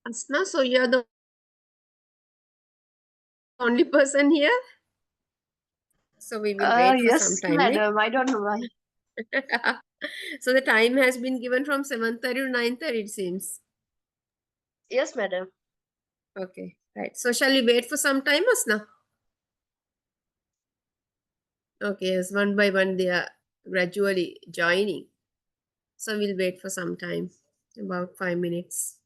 Asna, so you're the only person here? So we will wait for some Yes, time, ne? madam. I don't know why. So the time has been given from 7:30 to 9:30, it seems. Yes, madam. Okay, right. So shall we wait for some time, Asna? Okay, yes, one by one they are gradually joining. So we'll wait for some time, about 5 minutes.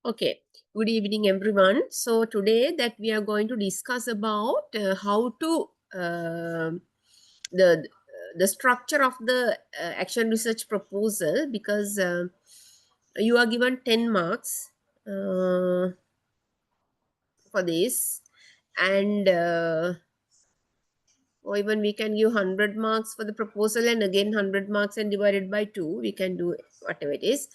Okay, good evening everyone. So today that we are going to discuss about how to the the structure of the action research proposal, because you are given 10 marks for this, and or even we can give 100 marks for the proposal and again 100 marks and divided by 2. We can do whatever it is.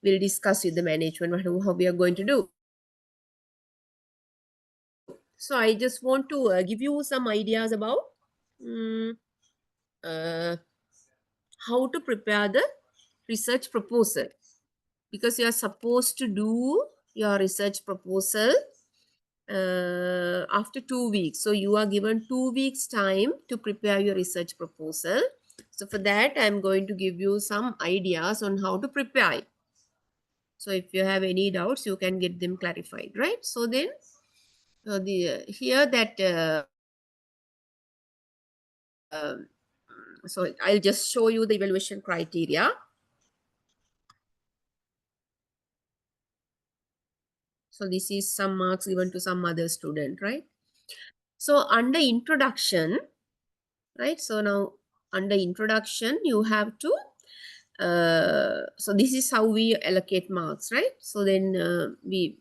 We'll discuss with the management how we are going to do. So I just want to give you some ideas about mm, uh, how to prepare the research proposal, because you are supposed to do your research proposal after 2 weeks. So you are given 2 weeks time to prepare your research proposal. So for that, I'm going to give you some ideas on how to prepare it. So if you have any doubts, you can get them clarified, right? So then here that um, so I'll just show you the evaluation criteria. So this is some marks given to some other student, right? So under introduction, right? So now under introduction, you have to, so this is how we allocate marks, right? So then we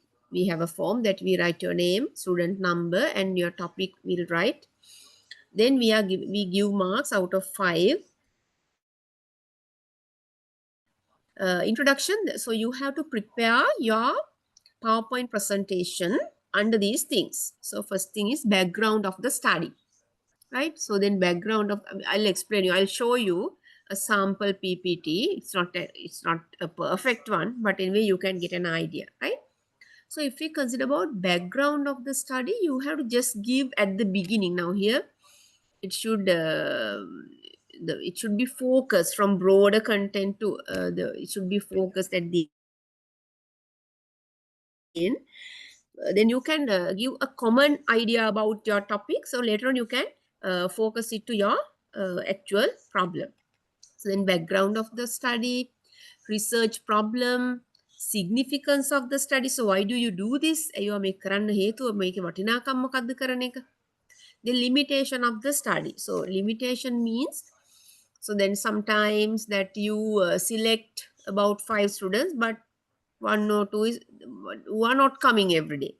have a form that we write your name, student number, and your topic we'll write. Then we give marks out of 5. Introduction, so you have to prepare your PowerPoint presentation under these things. So first thing is background of the study, right? So then background of, I'll explain you, I'll show you a sample PPT. It's not a perfect one, but anyway you can get an idea, right? So if we consider about background of the study, you have to just give at the beginning. Now here it should it should be focused from broader content to it should be focused at the end. Then you can give a common idea about your topic. So later on you can focus it to your actual problem. So then background of the study, research problem, significance of the study. So why do you do this? You make කරන්න හේතුව මේකේ වටිනාකම මොකක්ද කරන එක. The limitation of the study. So limitation means, so then sometimes that you select about 5 students, but one or two is who are not coming every day.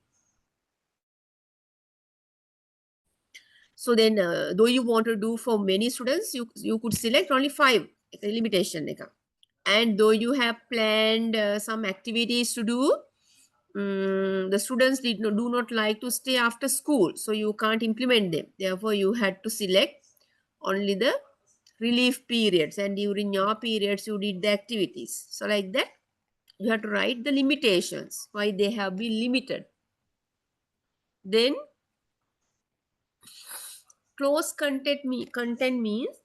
So then though you want to do for many students, you could select only 5 limitation. And though you have planned some activities to do, the students do not like to stay after school, so you can't implement them. Therefore you had to select only the relief periods, and during your periods you did the activities. So like that you have to write the limitations, why they have been limited. Then close content means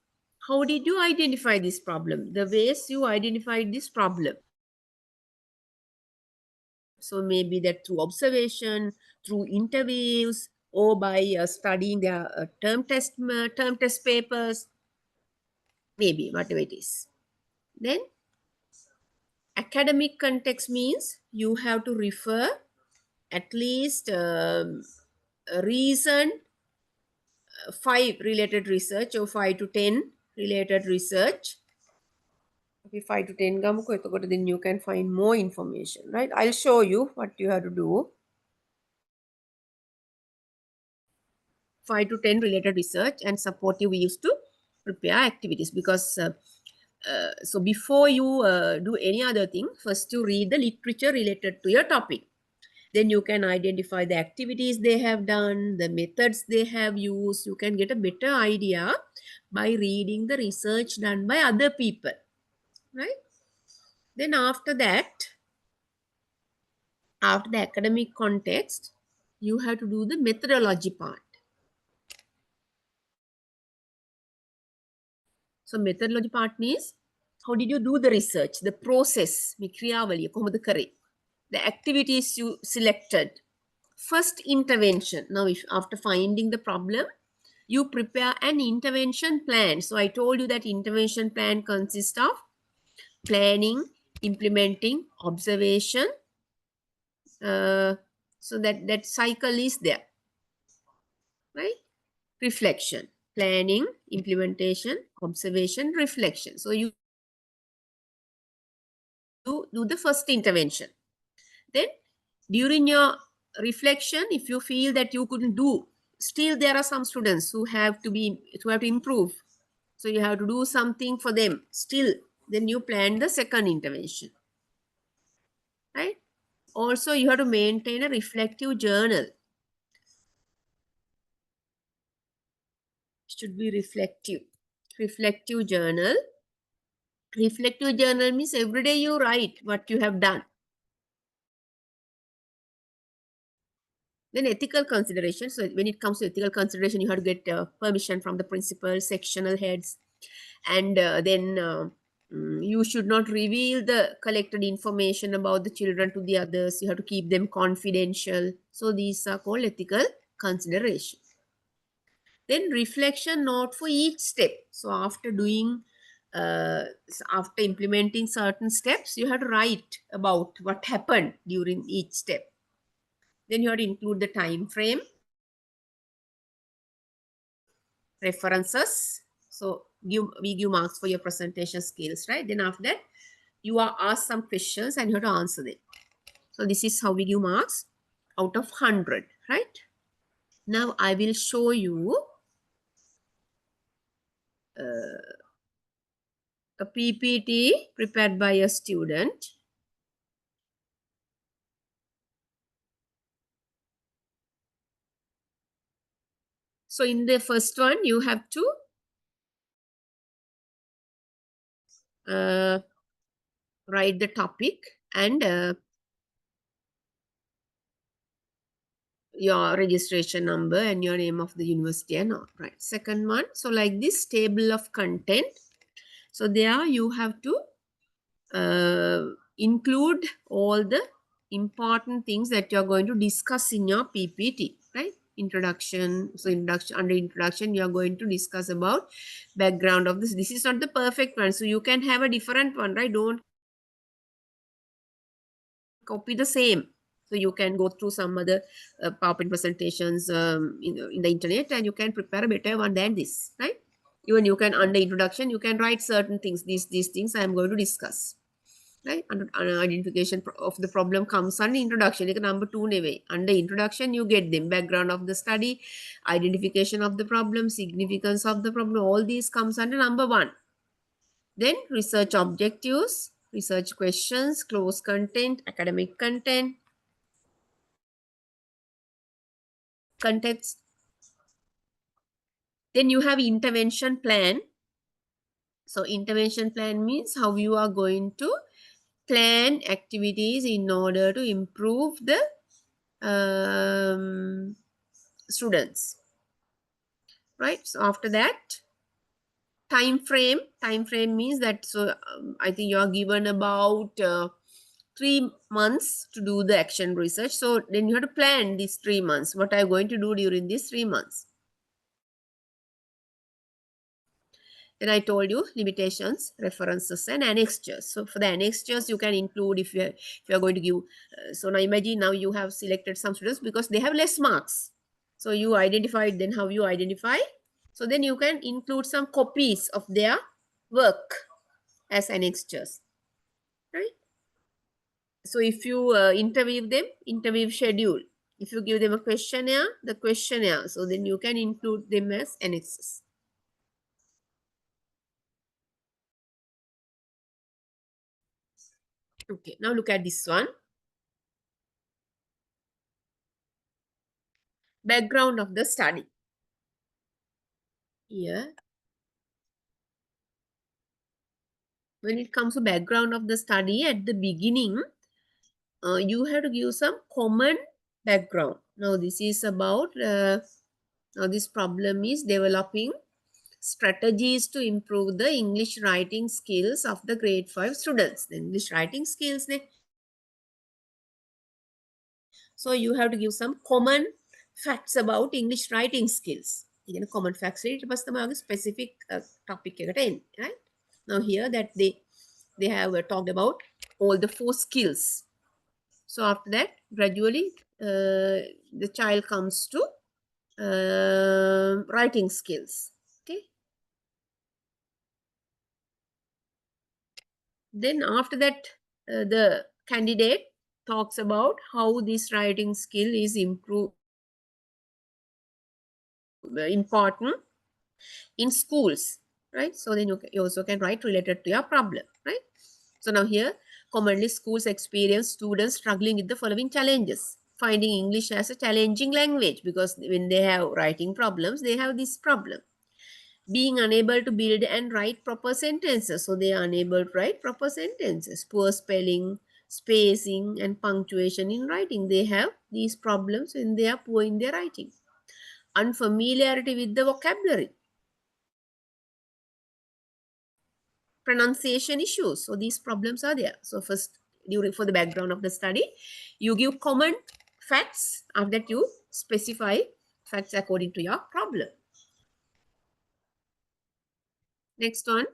how did you identify this problem, the ways you identified this problem. So maybe that through observation, through interviews, or by studying their term test papers, maybe whatever it is. Then academic context means you have to refer at least a recent 5 related research or 5 to 10 related research. Okay, 5 to 10 gamuko, then you can find more information, right? I'll show you what you have to do. 5 to 10 related research and supportive we used to prepare activities, because so before you do any other thing, first you read the literature related to your topic. Then you can identify the activities they have done, the methods they have used. You can get a better idea by reading the research done by other people, right? Then after that, after the academic context, you have to do the methodology part. So methodology part means how did you do the research, the process, the activities you selected. First intervention. Now, if after finding the problem, you prepare an intervention plan. So I told you that intervention plan consists of planning, implementing, observation, So that cycle is there, right? Reflection, planning, implementation, observation, reflection. So you do the first intervention. Then during your reflection, if you feel that you couldn't do, still there are some students who have to improve. So you have to do something for them still. Then you plan the second intervention, right? Also, you have to maintain a reflective journal. Should be reflective. Reflective journal. Reflective journal means every day you write what you have done. Then ethical consideration. So when it comes to ethical consideration, you have to get permission from the principal, sectional heads, and then you should not reveal the collected information about the children to the others. You have to keep them confidential. So these are called ethical consideration. Then reflection note for each step. So after implementing certain steps, you have to write about what happened during each step. Then you have to include the time frame, references. So we give marks for your presentation skills, right? Then after that, you are asked some questions and you have to answer them. So this is how we give marks out of 100, right? Now I will show you a PPT prepared by a student. So in the first one, you have to write the topic and your registration number and your name of the university and all, right? Second one, so like this table of content. So there you have to include all the important things that you're going to discuss in your PPT, right? Introduction. So under introduction, you're going to discuss about background of this. This is not the perfect one. So you can have a different one, right? Don't copy the same. So you can go through some other PowerPoint presentations in the internet and you can prepare a better one than this, right? Even you can, under introduction, you can write certain things. These things I am going to discuss. Right? Under identification of the problem comes under introduction. Like number 2 anyway. Under introduction, you get them. Background of the study, identification of the problem, significance of the problem. All these comes under number 1. Then research objectives, research questions, close content, academic content, context. Then you have intervention plan. So intervention plan means how you are going to plan activities in order to improve the students, right? So after that, time frame means that, so I think you are given about 3 months to do the action research. So then you have to plan these 3 months, what are you going to do during these 3 months. Then I told you limitations, references, and annexures. So for the annexures, you can include if you are going to give. So now imagine now you have selected some students because they have less marks. So you identified, then how you identify. So then you can include some copies of their work as annexures, right? So if you interview them, interview schedule. If you give them a questionnaire, the questionnaire. So then you can include them as annexes. Okay, now look at this one. Background of the study. Here, when it comes to background of the study, at the beginning, you have to give some common background. Now this is about, now this problem is developing strategies to improve the English writing skills of the grade 5 students. The English writing skills. So you have to give some common facts about English writing skills. ඉගෙන common facts ඊට පස්සේ තමයි ඔයගේ specific topic එකට එන්නේ, right? Now here that they have talked about all the 4 skills. So after that, gradually the child comes to writing skills. Okay. Then after that, the candidate talks about how this writing skill is important in schools, right? So then you also can write related to your problem, right? So now here, commonly schools experience students struggling with the following challenges. Finding English as a challenging language, because when they have writing problems, they have this problem. Being unable to build and write proper sentences. So they are unable to write proper sentences. Poor spelling, spacing, and punctuation in writing. They have these problems when they are poor in their writing. Unfamiliarity with the vocabulary. Pronunciation issues. So these problems are there. So first, for the background of the study, you give common facts. After that, you specify facts according to your problem. Next one.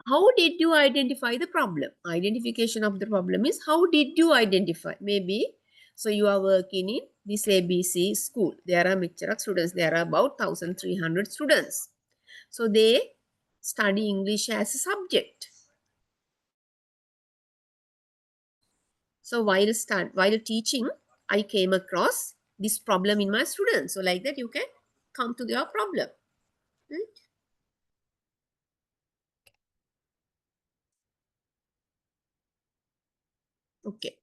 How did you identify the problem? Identification of the problem is how did you identify? Maybe, so you are working in this ABC school. There are mixture of students. There are about 1,300 students. So they study English as a subject. So while teaching, I came across this problem in my students. So like that, you can come to your problem. Right? Okay.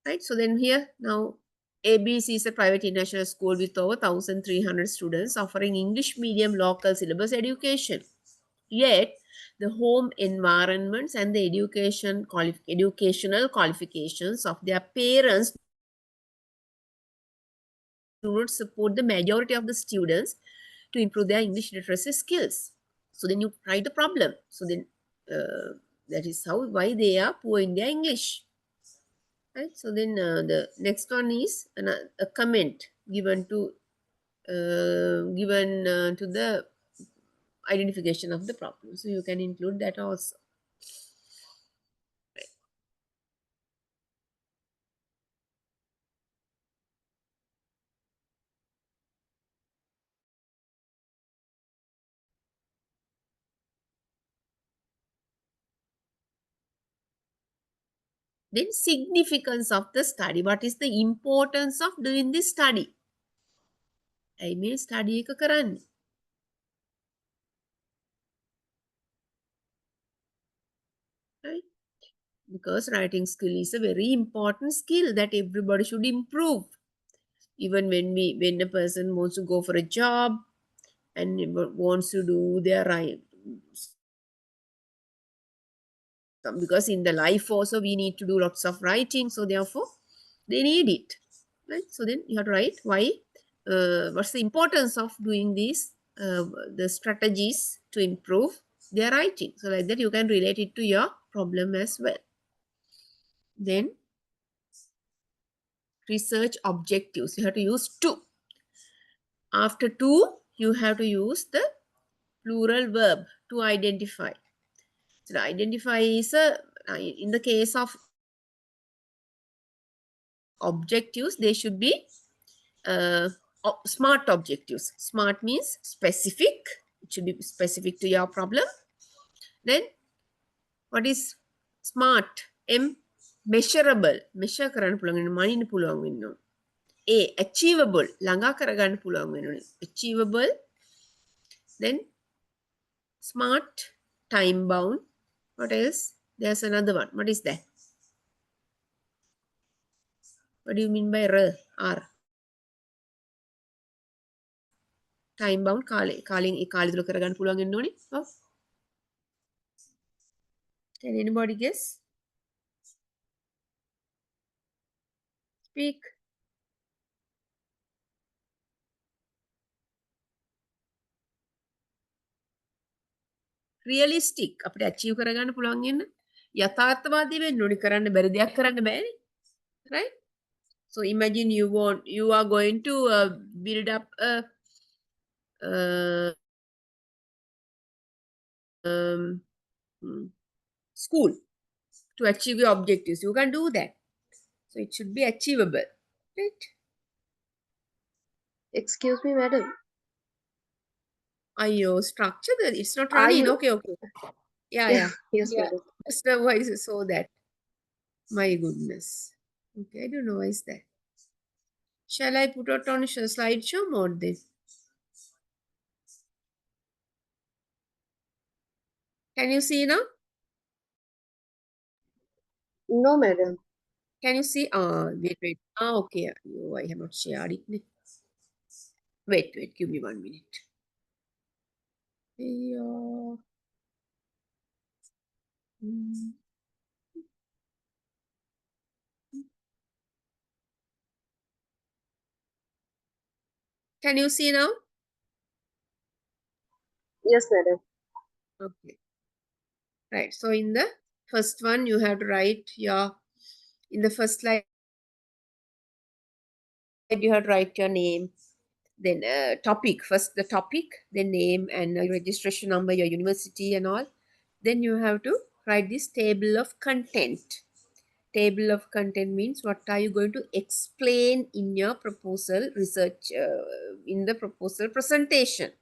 Right. So then here now ABC is a private international school with over 1,300 students offering English medium local syllabus education. Yet the home environments and the educational qualifications of their parents do not support the majority of the students to improve their English literacy skills. So then you write the problem. So then that is why they are poor in their English. Right. So then the next one is a comment given to the identification of the problem. So you can include that also. Then significance of the study. What is the importance of doing this study? I mean study එක කරන්නේ. Right? Because writing skill is a very important skill that everybody should improve. Even when a person wants to go for a job and wants to do their right, because in the life also we need to do lots of writing, so therefore they need it, right? So then you have to write why, what's the importance of doing these, the strategies to improve their writing. So like that you can relate it to your problem as well. Then research objectives, you have to use two. After two, you have to use the plural verb to identify. So the identify is in the case of objectives, they should be uh, smart objectives. Smart means specific. It should be specific to your problem. Then what is smart? M, measurable. Measure කරන්න පුළුවන් වෙන මනින්න පුළුවන් වෙන්න ඕන. A, achievable. ළඟා කරගන්න පුළුවන් වෙන්න ඕනේ. Achievable. Then smart, time bound. What else? There's another one. What is that? What do you mean by R? Time bound. කාලෙන් ඒ කාලය තුල කරගන්න පුළුවන් වෙන්න ඕනේ. ඔව්. Can anybody guess? Speak. Realistic. අපිට achieve කරගන්න පුළුවන් වෙන්න යථාර්ථවාදී වෙන්න ඕනි. කරන්න බැරි දෙයක් කරන්න බෑනේ. Right? So imagine you are going to build up a uh, um, school to achieve your objectives. You can do that. So it should be achievable, right? Excuse me, madam. Ayo, structure that it's not Are running. you? Okay, okay. Yeah, Yeah, yeah. yes, madam. Just now why is it so that? My goodness. Okay, I don't know why is that. Shall I put it on a slideshow mode then? Can you see now? No, madam. Can you see? Wait, wait. Okay. Oh, I have not shared it. Wait, wait. Give me 1 minute. Yeah. Mm. Can you see now? Yes, madam. Okay. Right. So in the first one, you have to write your, in the first slide, you have to write your name, then topic, first the topic, then name and your registration number, your university and all. Then you have to write this table of content. Table of content means what are you going to explain in your proposal research, in the proposal presentation,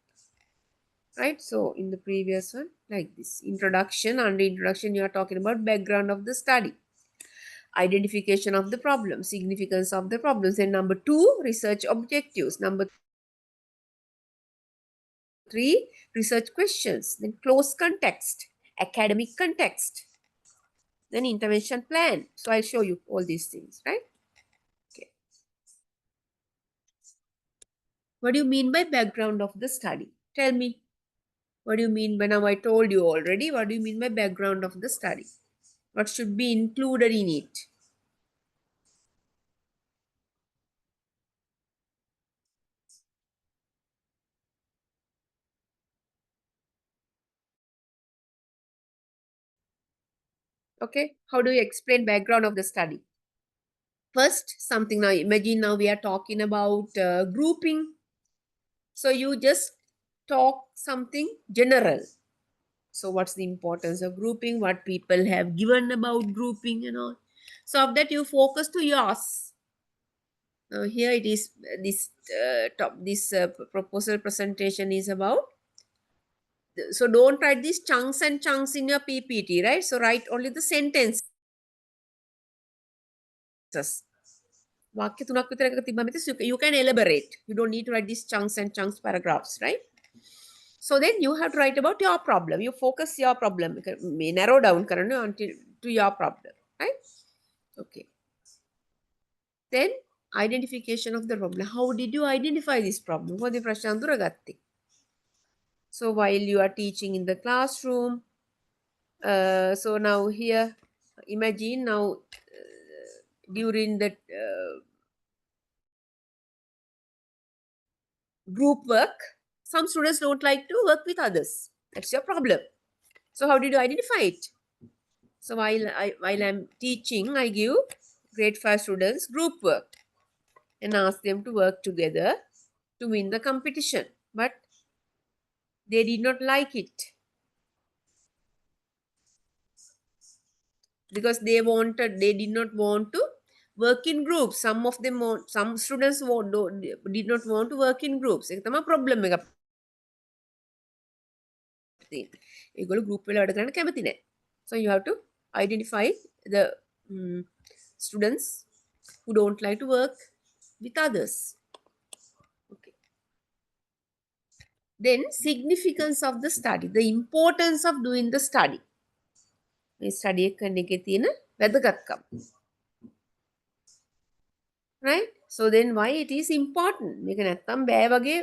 right? So in the previous one, like this introduction, under introduction you are talking about background of the study, identification of the problem, significance of the problems, and number two, research objectives, number three, research questions, then close context, academic context, then intervention plan. So I'll show you all these things, right? Okay. What do you mean by background of the study? Tell me. What do you mean by, now I told you already, what do you mean by background of the study? What should be included in it? Okay. How do you explain background of the study? First, something, now imagine now we are talking about grouping. So you just talk something general. So what's the importance of grouping? What people have given about grouping and all. So of that you focus to yours. Now here it is. This proposal presentation is about. So don't write these chunks and chunks in your PPT, right? So write only the sentences. වාක්‍ය තුනක් විතර එකක තිබ්බම you can elaborate. You don't need to write these chunks and chunks paragraphs, right? So then you have to write about your problem. You focus your problem. May narrow down until to your problem, right? Okay. Then identification of the problem. How did you identify this problem? What the ප්‍රශ්න අඳුරගත්තේ? So while you are teaching in the classroom, so now here, imagine now during the group work, some students don't like to work with others. That's your problem. So how did you identify it? So while I'm teaching, I give grade 5 students group work and ask them to work together to win the competition. But they did not like it because they did not want to work in groups. Some students did not want to work in groups. ඒක තමයි problem එක. ඒගොල්ලෝ group වල වැඩ කරන්න කැමති නැහැ. So you have to identify the students who don't like to work with others. Okay. Then significance of the study, the importance of doing the study. මේ ස්ටඩි එක කරන එකේ තියෙන වැදගත්කම. Right? So then why it is important? මේක නැත්තම් බෑ වගේ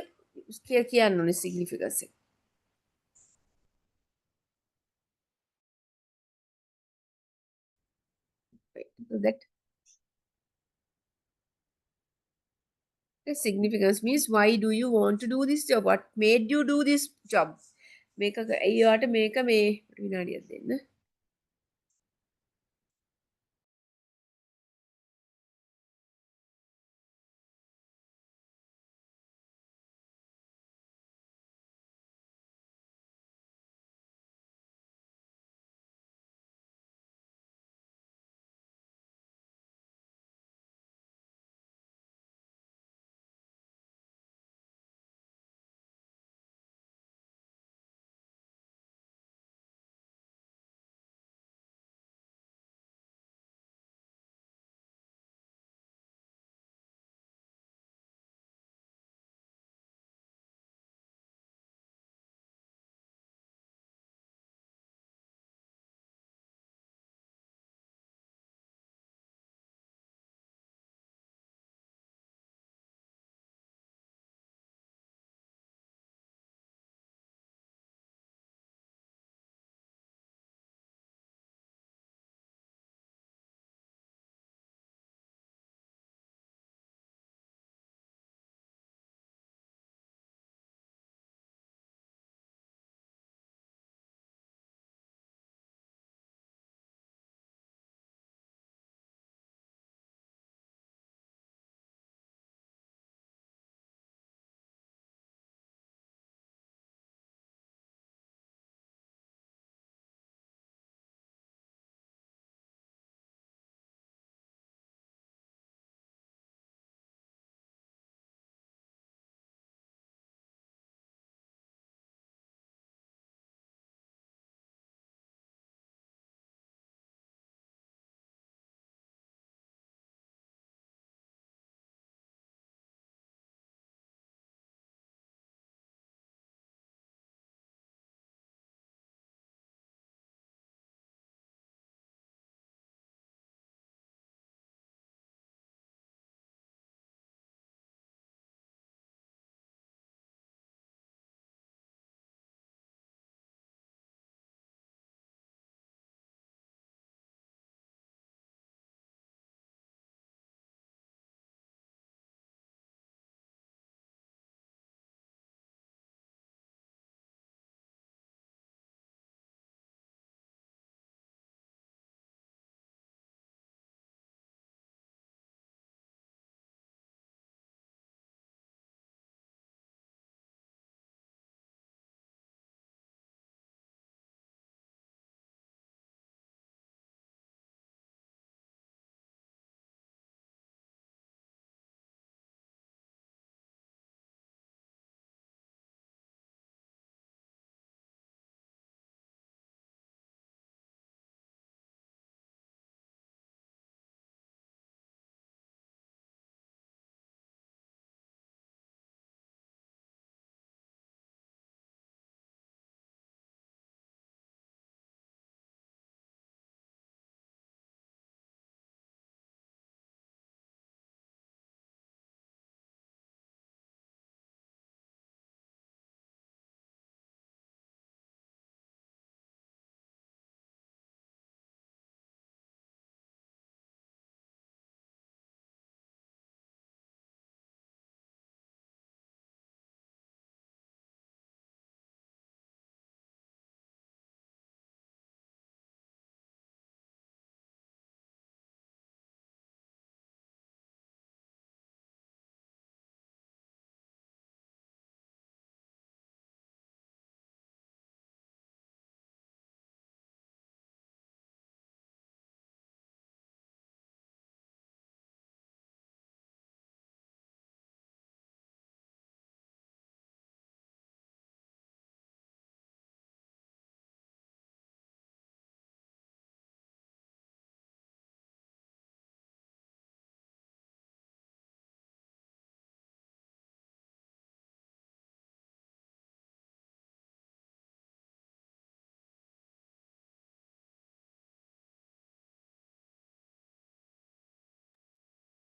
කියන්න ඕනේ significance එක. Right. So that the significance means why do you want to do this job? What made you do this job? මේක එයාට මේක මේ විනාඩියක් දෙන්න.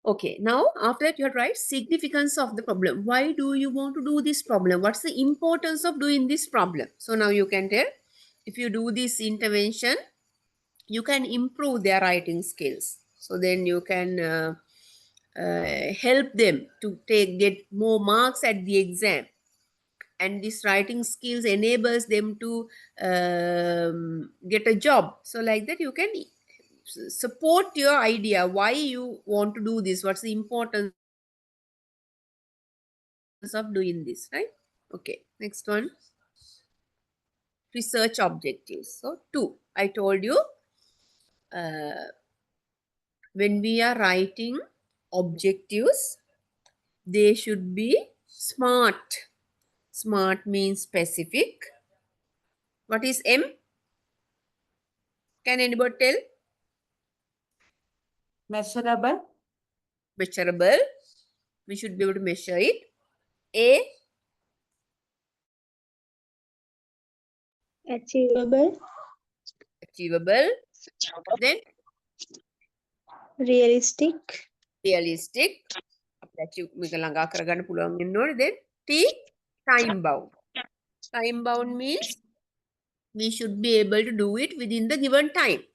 Okay, now after that you have to write significance of the problem. Why do you want to do this problem? What's the importance of doing this problem? So now you can tell, if you do this intervention, you can improve their writing skills. So then you can help them to get more marks at the exam. And this writing skills enables them to get a job. So like that you can support your idea, why you want to do this, what's the importance of doing this, right? Okay, next one, research objectives. So two, I told you, when we are writing objectives, they should be smart. Smart means specific. What is M? Can anybody tell? Measurable. Measurable. We should be able to measure it. A, Achievable, achievable. Then realistic, realistic. අපිට achieve මේක ළඟා කරගන්න පුළුවන් වෙන්න ඕනේ. Then T, time bound. Time bound means we should be able to do it within the given time.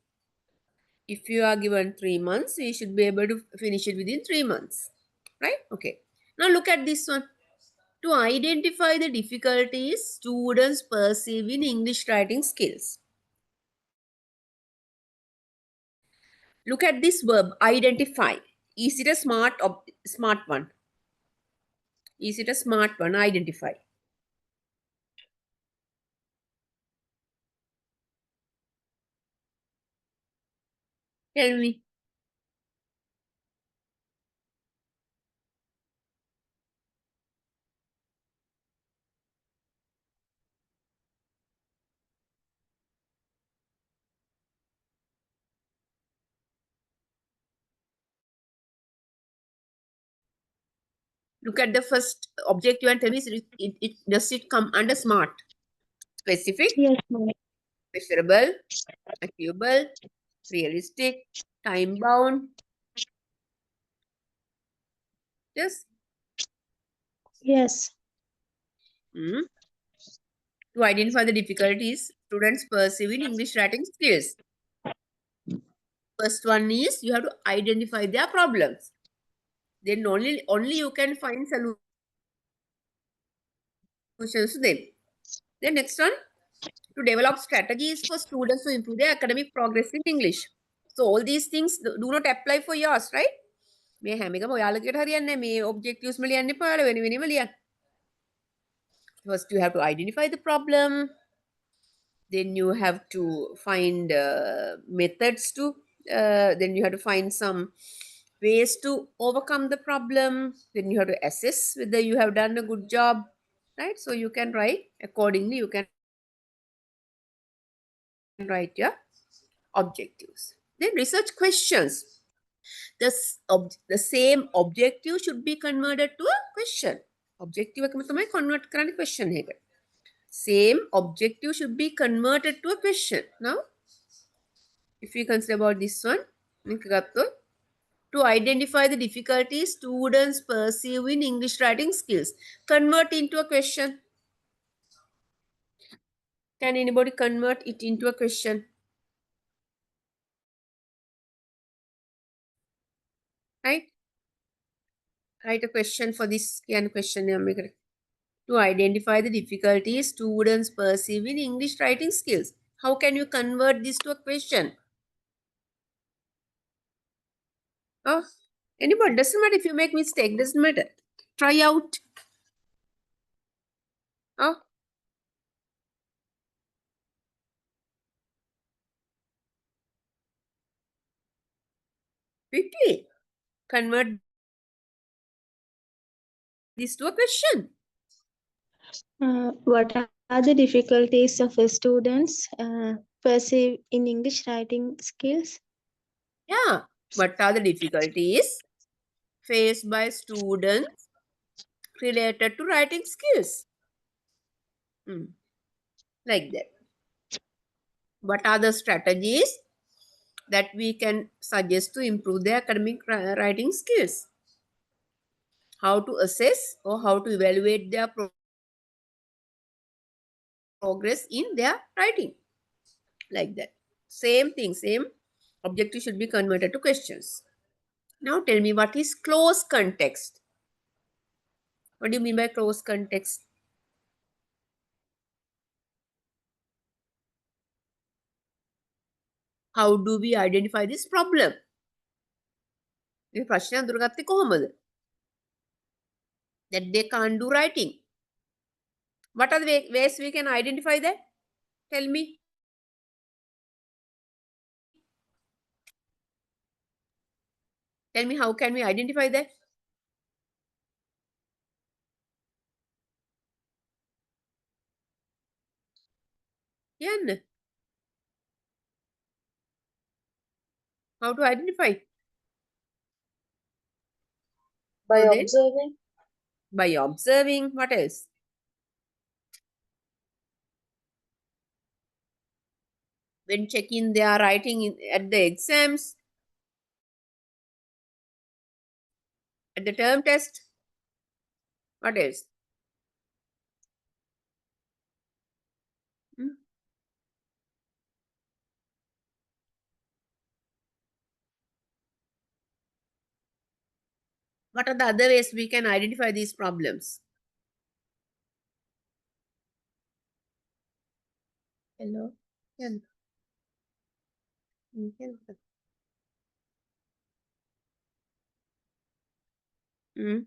If you are given 3 months, we should be able to finish it within 3 months. Right? Okay. Now look at this one. To identify the difficulties students perceive in English writing skills. Look at this verb, identify. Is it a smart one? Is it a smart one? Identify. Tell me. Look at the first objective and tell me, does it come under smart? Specific, yes, ma'am. measurable, achievable, realistic, time bound. Yes. Yes, Hmm. To identify the difficulties students perceive in English writing skills. First one is you have to identify their problems. Then only you can find solutions to them. Then next one, to develop strategies for students to improve their academic progress in English. So all these things do not apply for yours, right? මේ හැම එකම ඔයාලකට හරියන්නේ මේ objectives වල ලියන්න එපා ඔයාලා වෙන වෙනම ලියන්න. First you have to identify the problem, then you have to find methods to then you have to find some ways to overcome the problem, then you have to assess whether you have done a good job, right? So you can write accordingly, you can write your objectives. Then research questions. The same objective should be converted to a question. Objective එකම තමයි convert කරන්න question එකට. Same objective should be converted to a question. Now, if we consider about this one, to identify the difficulties students perceive in English writing skills, convert into a question. Can anybody convert it into a question? Right? Write a question for this question. To identify the difficulties students perceive in English writing skills. How can you convert this to a question? Oh, anybody, doesn't matter if you make mistake, doesn't matter. Try out. Oh, quickly convert this to a question. What are the difficulties of students perceive in English writing skills? Yeah. What are the difficulties faced by students related to writing skills? Like that. What are the strategies that we can suggest to improve their academic writing skills? how to assess or how to evaluate their progress in their writing. Like that. Same thing, same objective should be converted to questions. Now tell me, what is close context? What do you mean by close context? How do we identify this problem? මේ ප්‍රශ්නය අඳුරගත්තේ කොහොමද? That they can't do writing. What are the ways we can identify that? Tell me. Tell me, how can we identify that? Yeah. How to identify? By So then, observing. by observing. What else? When checking their writing at the exams, at the term test. What else? Hmm? What are the other ways we can identify these problems? Hello. Yeah. Mm.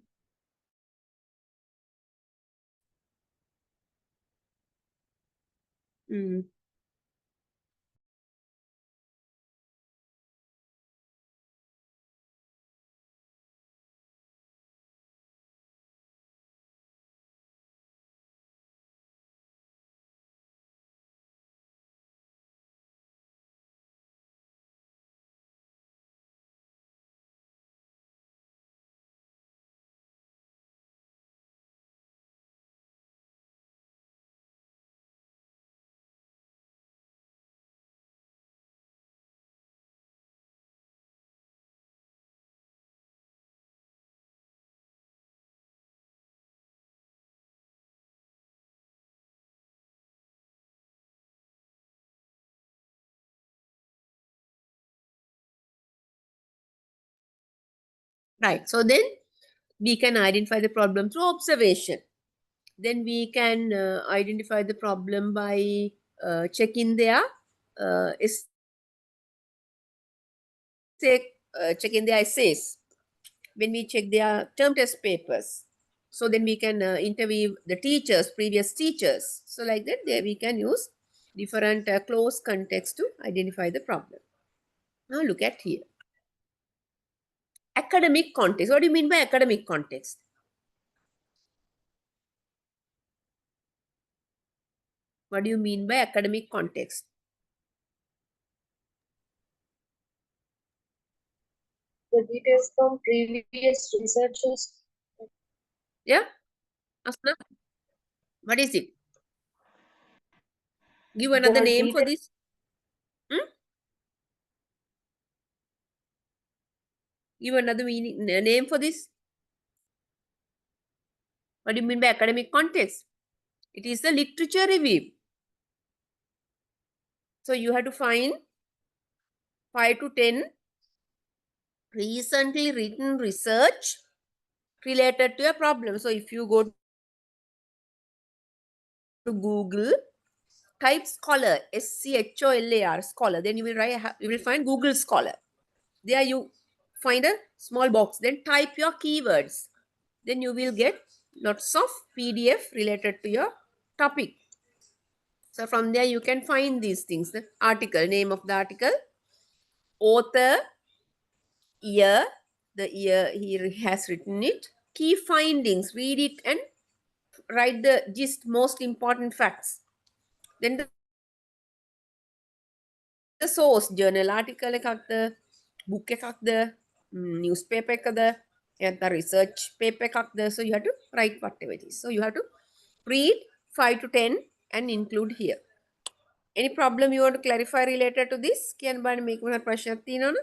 Mm. Right. So then we can identify the problem through observation. Then we can identify the problem by checking their checking their essays. When we check their term test papers, so then we can interview the teachers, previous teachers. So like that, there we can use different close context to identify the problem. Now look at here. Academic context. What do you mean by academic context? What do you mean by academic context? The details from previous researchers. Yeah, Asna, what is it? Give another The name for details. this. Hmm? Give another meaning, name for this. What do you mean by academic context? It is the literature review. So you have to find 5 to 10 recently written research related to a problem. So if you go to Google, type scholar, SCHOLAR, scholar, then you will find Google Scholar. There you find a small box, then type your keywords. Then you will get lots of PDF related to your topic. So from there you can find these things. The article, name of the article, author, year, the year he has written it, key findings, read it and write the gist, most important facts. Then the source, journal article එකක්ද, book එකක්ද, newspaper එකද, the research paper එකක්ද. So you have to write whatever it is. So you have to read 5 to 10 and include here. Any problem you want to clarify related to this? කියන්න බලන්න මේක මොනවද ප්‍රශ්නයක් තියෙනවද?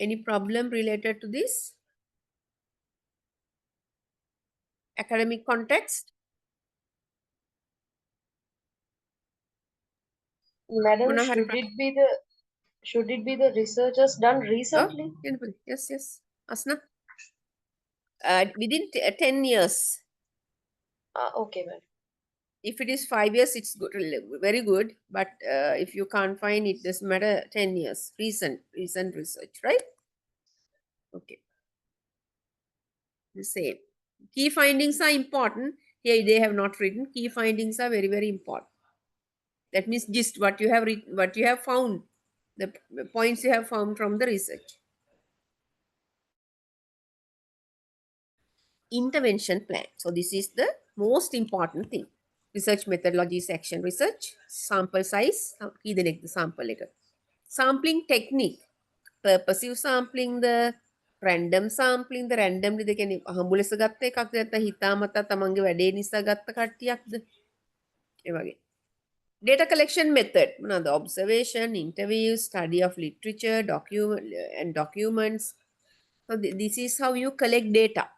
Any problem related to this? academic context? Madam, should it be the researchers done recently? Yes, yes. Asna? Within 10 years. Okay, madam. If it is 5 years, it's good, very good. But if you can't find it, doesn't matter. 10 years, recent research, right? Okay, the same. Key findings are important. Here they have not written. Key findings are very, very important. That means just what you have written, what you have found, the points you have found from the research. Intervention plan. So this is the most important thing. Research methodology section, research, sample size, key the sample later. Sampling technique, purposive sampling, the random sampling, the randomly they can හම්බුලෙස ගත්ත එකක්ද නැත්නම් හිතාමතා තමන්ගේ වැඩේ නිසා ගත්ත කට්ටියක්ද ඒ වගේ. Data collection method, the observation, interview, study of literature, documents. So this is how you collect data.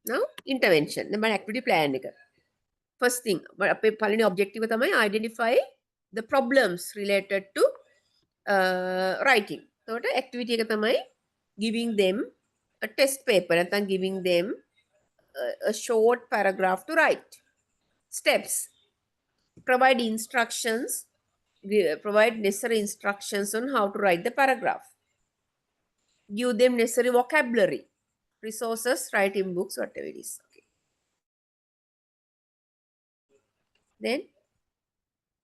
Now intervention. The activity plan එක. First thing, අපේ පළවෙනි objective තමයි identify the problems related to writing. So activity එක තමයි giving them a test paper නැත්නම් giving them a short paragraph to write. Steps. Provide instructions, provide necessary instructions on how to write the paragraph. Give them necessary vocabulary, resources, writing books, whatever it is. Okay. Then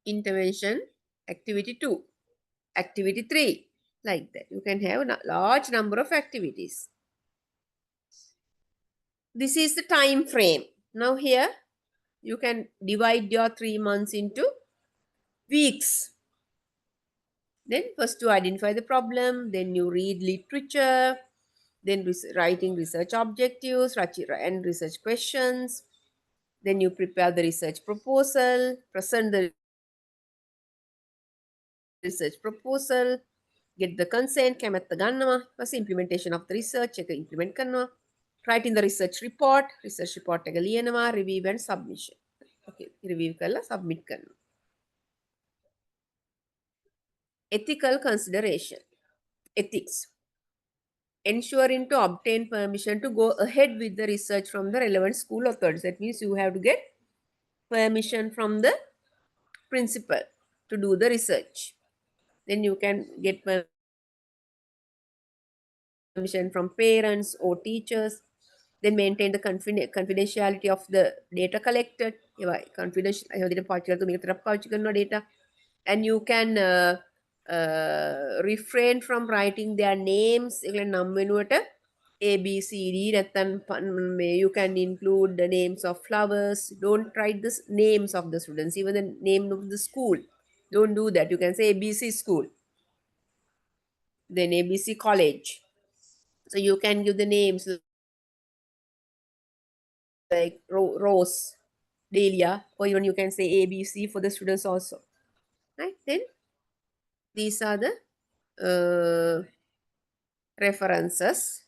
intervention, activity 2, activity 3, like that. You can have a large number of activities. This is the time frame. Now here you can divide your 3 months into weeks. Then first to identify the problem, then you read literature, then writing research objectives and research questions. Then you prepare the research proposal, present the research proposal, get the consent, කැමැත්ත ගන්නවා, ඊපස්සේ implementation of the research එක implement කරනවා, writing the research report එක ලියනවා, review and submission. Okay, review කරලා submit කරනවා. Ethical consideration, ethics. Ensuring to obtain permission to go ahead with the research from the relevant school authorities. That means you have to get permission from the principal to do the research. Then you can get permission from parents or teachers. Then maintain the confidentiality of the data collected. Confidential data. And you can refrain from writing their names. A, B, C, D. You can include the names of flowers. Don't write the names of the students, even the name of the school. Don't do that. You can say ABC school, then ABC college. So you can give the names like Rose, Delia, or even you can say ABC for the students also. Right? Then these are the references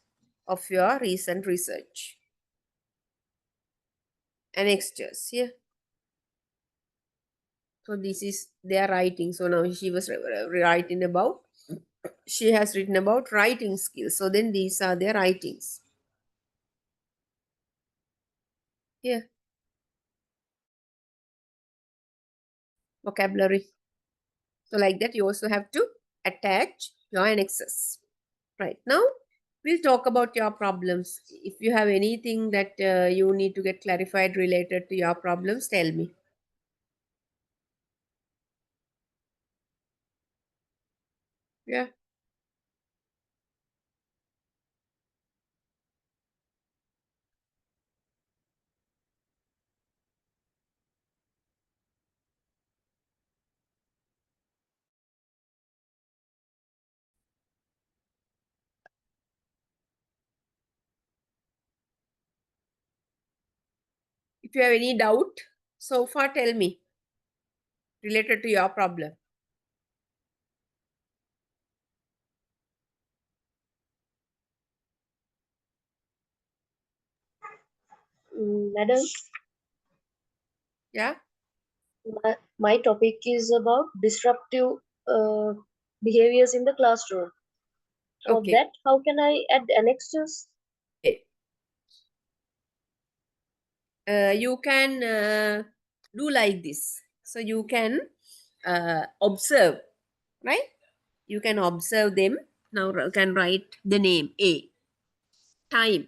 of your recent research. Annexures here. So this is their writing. So now she was writing about, she has written about writing skills. So then these are their writings. Here. Vocabulary. So like that, you also have to attach your annexes. Right. Now, we'll talk about your problems. If you have anything that you need to get clarified related to your problems, tell me. Yeah. If you have any doubt, so far tell me related to your problem. Madam, Yeah. my topic is about disruptive uh, behaviors in the classroom. For Okay. that, how can I add annexes? You can do like this. So you can observe, right? You can observe them. Now you can write the name A. Time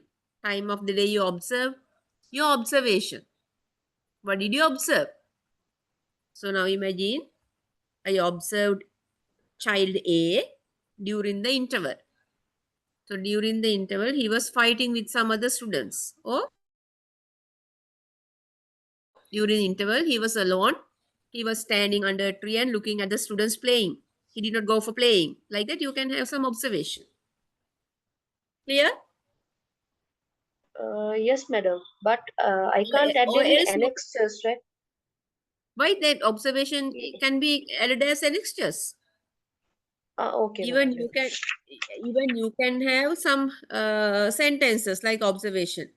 of the day you observe. Your observation. What did you observe? So now imagine I observed child A during the interval. So during the interval, he was fighting with some other students. Or during the interval, he was alone. He was standing under a tree and looking at the students playing. He did not go for playing. Like that, you can have some observation. Clear? Yes, madam. But I can't add Or any else, annexes, right? why that observation can be added as annexes? Okay, Even madam. you can have some sentences like observation,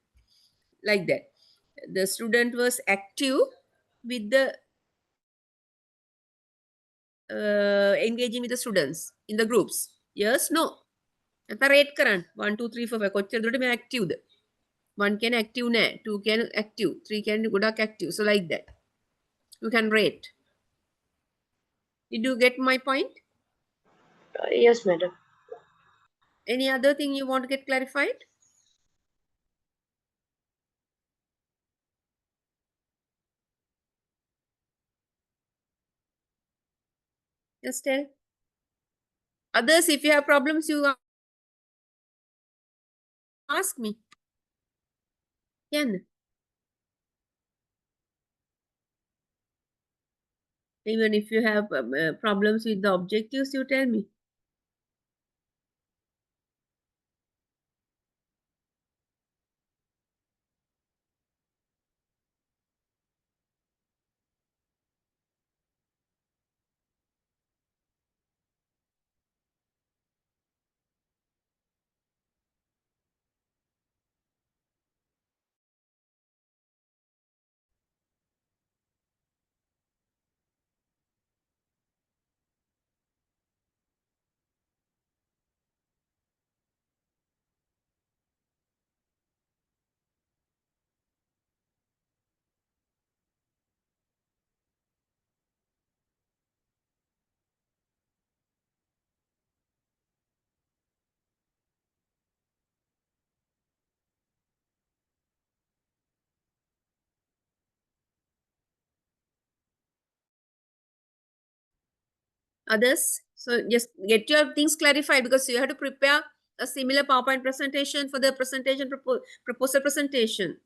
like that. The student was active with the engaging with the students in the groups. Yes, no. At the rate current 1, 2, 3, 4, 5. Active. 1 can active na, 2 can active, 3 can good active. So like that. You can rate. Did you get my point? Yes, madam. Any other thing you want to get clarified? Just tell. Others, if you have problems, you ask me. Can. Even if you have problems with the objectives, you tell me. Others, so just get your things clarified because you have to prepare a similar PowerPoint presentation for the presentation proposal presentation.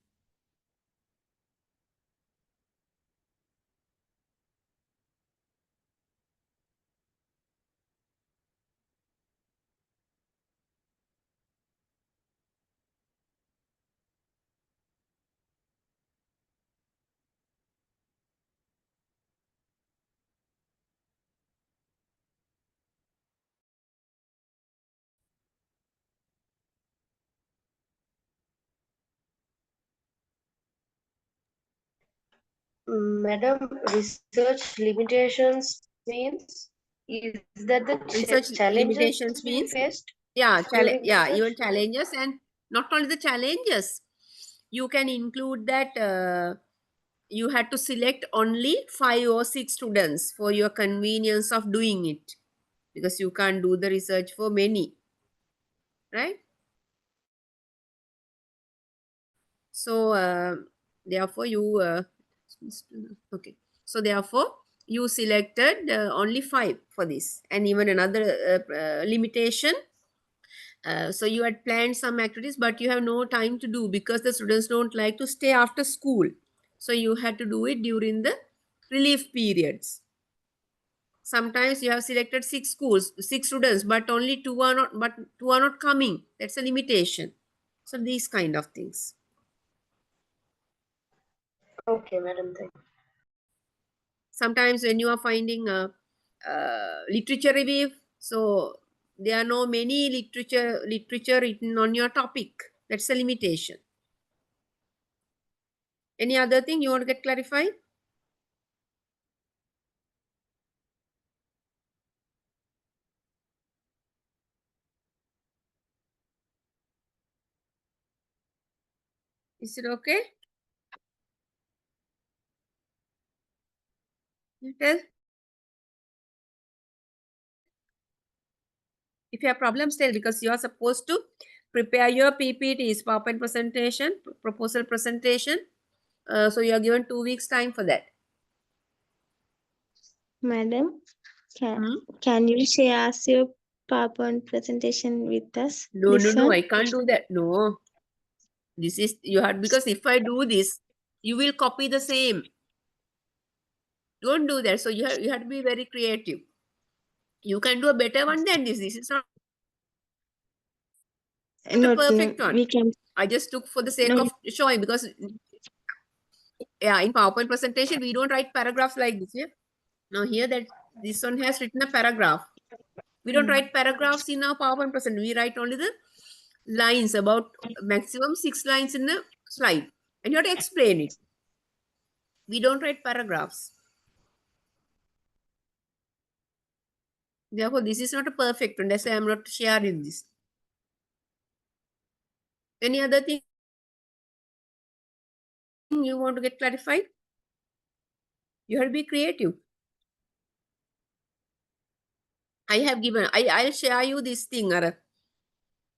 Madam, research limitations means is that the Research challenges limitations we means, faced yeah, during research? even challenges, and not only the challenges, you can include that you had to select only 5 or 6 students for your convenience of doing it, because you can't do the research for many, right? So therefore you okay, so therefore you selected only 5 for this, and even another limitation. So you had planned some activities, but you have no time to do because the students don't like to stay after school. So you had to do it during the relief periods. Sometimes you have selected 6 students, but only two are not coming. That's a limitation. So these kind of things. Okay, madam. Thank you. Sometimes when you are finding a literature review, so there are no many literature written on your topic. That's a limitation. Any other thing you want to get clarified? Is it okay? You tell. If you have problems, tell, because you are supposed to prepare your PPTs, PowerPoint presentation, proposal presentation. So you are given 2 weeks time for that. Madam, Hmm? can you share us your PowerPoint presentation with us? No, This no, one? I can't do that. No, this is you had, because if I do this, you will copy the same. Don't do that. So you have to be very creative. You can do a better one than this. This is not a Not, no, perfect one. we can. I just took for the sake No, of showing, because yeah, in PowerPoint presentation we don't write paragraphs like this. Yeah. Now here that this one has written a paragraph. We don't write paragraphs in our PowerPoint presentation. We write only the lines, about maximum 6 lines in a slide, and you have to explain it. We don't write paragraphs. Therefore, this is not a perfect one. That's why I'm not sharing this. Any other thing you want to get clarified? You have to be creative. I have given, I'll share you this thing, or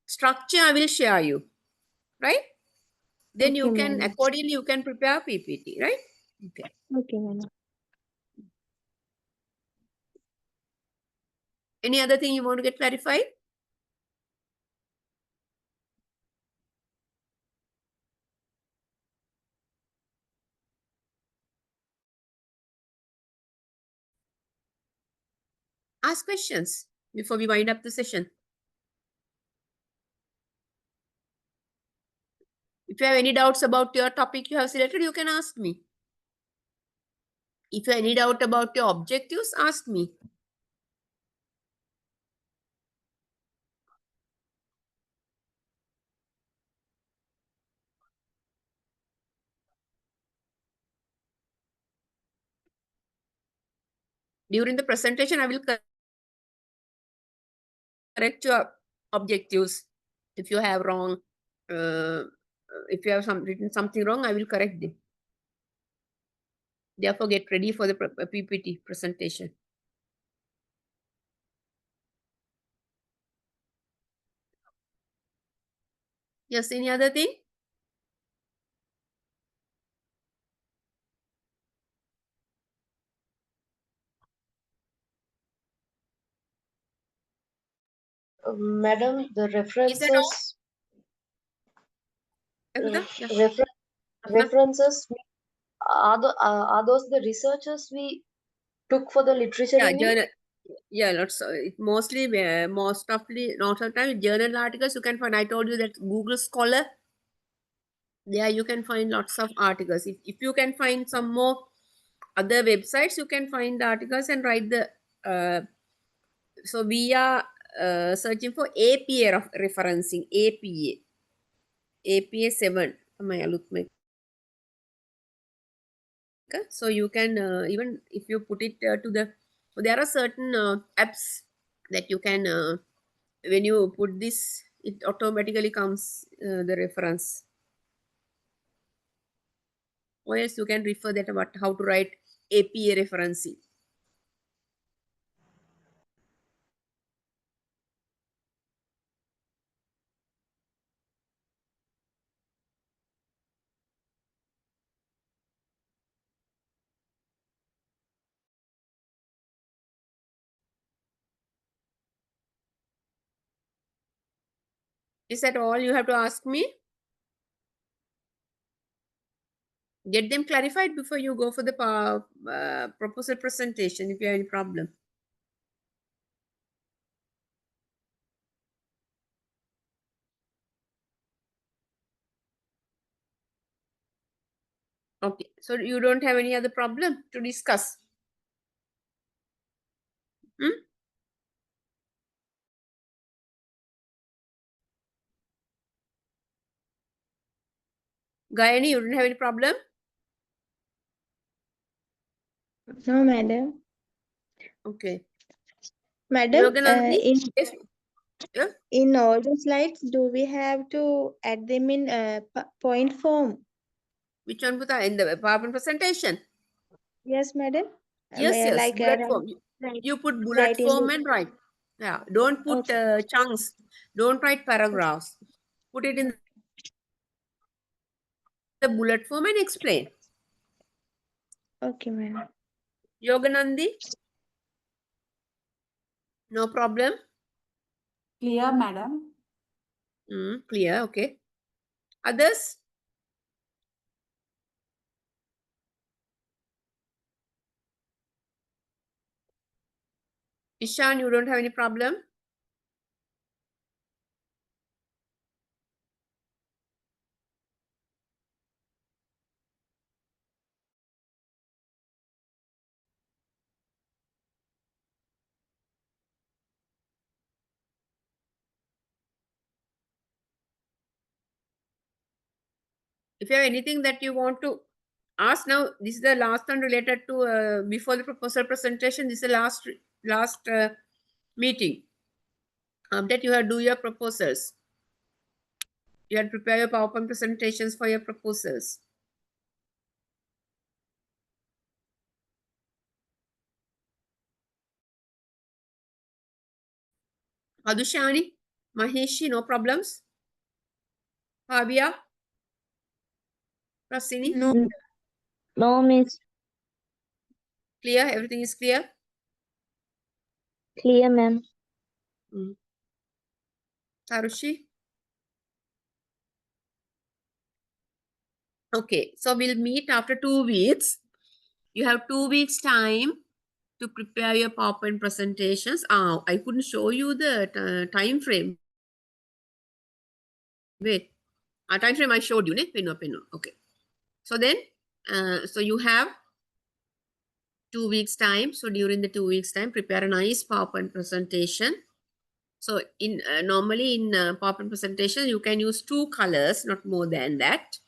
structure I will share you, right? Then okay, you can, madam. accordingly, you can prepare PPT, right? Okay. Okay, madam. Any other thing you want to get clarified? Ask questions before we wind up the session. If you have any doubts about your topic you have selected, you can ask me. If you have any doubt about your objectives, ask me. During the presentation, I will correct your objectives. If you have wrong, if you have written something wrong, I will correct them. Therefore, get ready for the PPT presentation. Yes, any other thing? Madam, the Is that all? references, Akita? Yeah. references, are those the researchers we took for the literature Yeah, review? journal. Yeah, lots. Mostly, most of the time, journal articles you can find. I told you that Google Scholar. There you can find lots of articles. If you can find some more other websites, you can find the articles and write the. So we are searching for APA referencing, APA 7. So you can, even if you put it to the, there are certain apps that you can, when you put this, it automatically comes the reference. Or else you can refer that about how to write APA referencing. Is that all you have to ask me? Get them clarified before you go for the proposal presentation if you have any problem. Okay, so you don't have any other problem to discuss? Hmm? Gayani, you don't have any problem? No, madam. Okay. Madam, Yoganandi? Yes. Yeah. in all the slides, do we have to add them in point form? Which one put in the PowerPoint presentation? Yes, madam. Yes, yes. Like Bullet form. right, You put bullet right in form the, and write. Yeah. Don't put okay. chunks. Don't write paragraphs. Put it in the bullet form and explain. Okay, madam. Yoganandi? No problem? Clear, madam. Clear. Okay. Others? Ishan, you don't have any problem? If you have anything that you want to ask now, this is the last one related to before the proposal presentation. This is the last meeting. That you have to do your proposals. You have to prepare your PowerPoint presentations for your proposals. Adushani, Maheshi, no problems? Fabia? Rasini? No, miss. Clear? Everything is clear? Clear, ma'am. Tarushi? Okay, so we'll meet after 2 weeks. You have 2 weeks time to prepare your PowerPoint presentations. I couldn't show you the time frame. Wait, time frame I showed you, ne? Penno. Okay. So then, so you have 2 weeks time. So during the 2 weeks time, prepare a nice PowerPoint presentation. So in normally in PowerPoint presentation, you can use 2 colors, not more than that.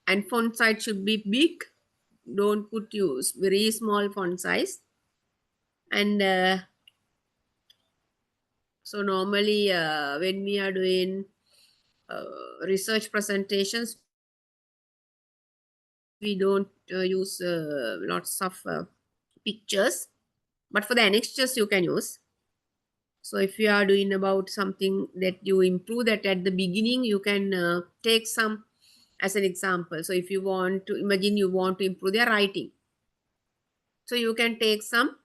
And font size should be big. Don't use very small font size. And so normally when we are doing research presentations, we don't use lots of pictures, but for the annexures you can use. So if you are doing about something that you improve, that at the beginning you can take some as an example. So if you want to imagine you want to improve their writing, so you can take some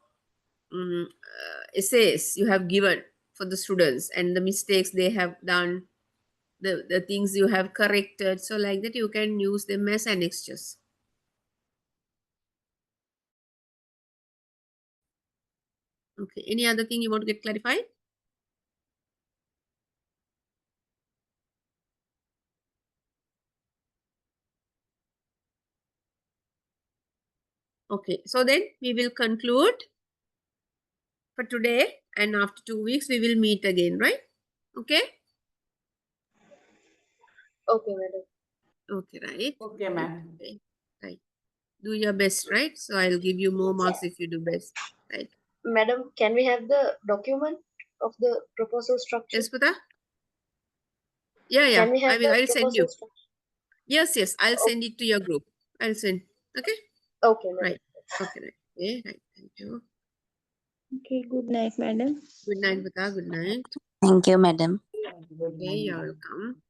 essays you have given for the students and the mistakes they have done, the things you have corrected. So like that you can use them as annexures. Okay, any other thing you want to get clarified? Okay, so then we will conclude for today, and after 2 weeks we will meet again, right? Okay. Okay, madam. Okay, right. Okay, ma'am. Okay, right. Do your best, right? So I'll give you more marks if you do best, right? Madam, can we have the document of the proposal structure? Yes, Pata? Yeah, Can we have the I'll send proposal you. structure? Yes, I'll send it to your group. I'll send. Okay. Okay, madam. Right. Okay, right. Okay, right. Thank you. Okay, good night, madam. Good night, Pata. Good night. Thank you, madam. Okay, you're welcome.